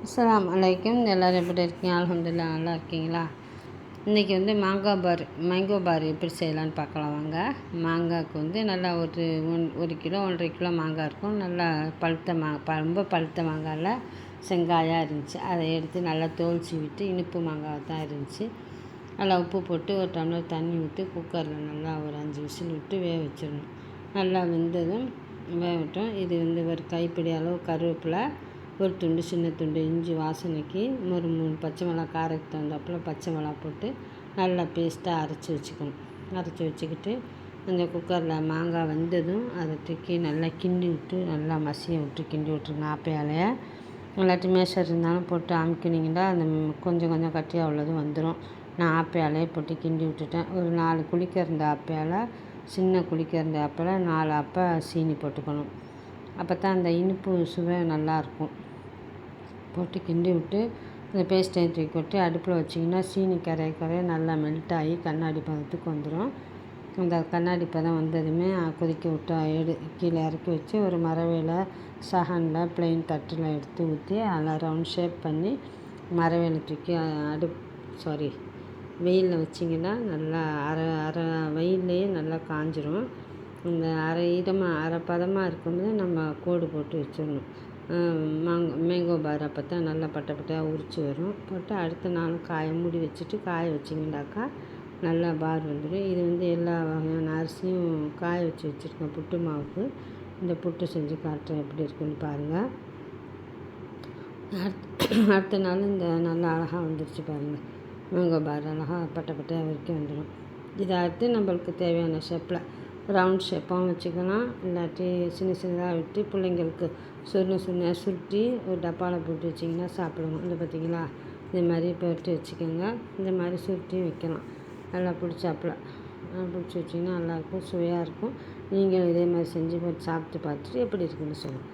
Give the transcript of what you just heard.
அஸ்ஸலாமு அலைக்கும். எல்லோரும் எப்படி இருக்கீங்க? அல்ஹம்துலில்லாஹ் நல்லா இருக்கீங்களா? இன்றைக்கி வந்து மேங்கோ பார் எப்படி செய்யலான்னு பார்க்கலாம் வாங்க. மாங்காய்க்கு நல்லா ஒரு கிலோ 1.5 கிலோ மாங்காய் இருக்கும். நல்லா பழுத்த ரொம்ப பழுத்த மாங்காயில் செங்காயாக இருந்துச்சு. அதை எடுத்து நல்லா தோல் சீவிட்டு இனிப்பு மாங்காய் தான் இருந்துச்சு. நல்லா உப்பு போட்டு ஒரு டம்ளர் தண்ணி ஊற்றி குக்கரில் நல்லா ஒரு 5 விசில் விட்டு வேக வச்சிடணும். நல்லா வெந்ததும் வேகட்டும். இது ஒரு கைப்பிடி அளவு கருவேப்பிலை, ஒரு துண்டு சின்ன துண்டு இஞ்சி வாசனைக்கு, ஒரு 3 பச்சை மிளகா, காரத்துக்கு தகுந்தாப்பில் பச்சை மிளகா போட்டு நல்லா பேஸ்ட்டாக அரைச்சி வச்சுக்கிட்டு அந்த குக்கரில் மாங்காய் வெந்ததும் அதை தூக்கி நல்லா கிண்டி விட்டு நல்லா மசிய விட்டு கிண்டி விட்ருங்க. ஆப்பையாலையை இல்லாட்டி மேஷர் இருந்தாலும் போட்டு அமுக்கினீங்கன்னா அந்த கொஞ்சம் கட்டியாக உள்ளது வந்துடும். நான் ஆப்பையாலையே போட்டு கிண்டி விட்டுட்டேன். ஒரு 4 குழிக்க இருந்த ஆப்பையால், சின்ன குழிக்க இருந்த ஆப்பில் 4 ஆப்பை சீனி போட்டுக்கணும். அப்போ தான் அந்த இனிப்பு சுவை நல்லாயிருக்கும். போட்டு கிண்டி விட்டு அந்த பேஸ்ட்டையும் தூக்கி கொட்டி அடுப்பில் வச்சிங்கன்னா சீனி கரைய நல்லா மெல்ட் ஆகி கண்ணாடி பதத்துக்கு வந்துடும். அந்த கண்ணாடி பதம் வந்ததுமே கொதிக்க விட்டு கீழே இறக்கி வச்சு ஒரு மரவேலை சஹனில் ப்ளைன் தட்டில் எடுத்து ஊற்றி அதில் ரவுண்ட் ஷேப் பண்ணி மரவேலை தூக்கி வெயிலில் வச்சிங்கன்னா நல்லா அரை வெயில்லையே நல்லா காஞ்சிரும். இந்த அரை பதமாக இருக்கும்போது நம்ம கோடு போட்டு வச்சிடணும். மேங்கோ பார் அப்போ தான் நல்லா பட்டையாக உரித்து வரும். போட்டு அடுத்த நாள் மூடி வச்சுட்டு காய வச்சிங்கனாக்கா நல்லா பார் வந்துடும். இது எல்லா வகையான அரிசியும் காய வச்சுருக்கேன் புட்டு மாவுக்கு. இந்த புட்டு செஞ்சு காட்டுறேன் எப்படி இருக்குன்னு பாருங்கள். அடுத்த நாள் இந்த நல்லா அழகாக வந்துருச்சு பாருங்கள். மேங்கோ பார் அழகாக பட்டையாக வரைக்கும் வந்துடும். இதை அடுத்து நம்மளுக்கு தேவையான ஷேப்பில் ரவுண்ட் ஷேப்பாகவும் வச்சுக்கலாம். இல்லாட்டி சின்னதாக விட்டு பிள்ளைங்களுக்கு சுருட்டி ஒரு டப்பாவில் போட்டு வச்சிங்கன்னா சாப்பிடுவோம். இந்த பார்த்திங்களா, இது மாதிரி போட்டு வச்சுக்கோங்க. இந்த மாதிரி சுருட்டி வைக்கலாம். நல்லா பிடிச்சி வச்சிங்கன்னா நல்லாயிருக்கும், சுவையாக இருக்கும். நீங்களும் இதே மாதிரி செஞ்சு போட்டு சாப்பிட்டு பார்த்துட்டு எப்படி இருக்குன்னு சொல்லுங்கள்.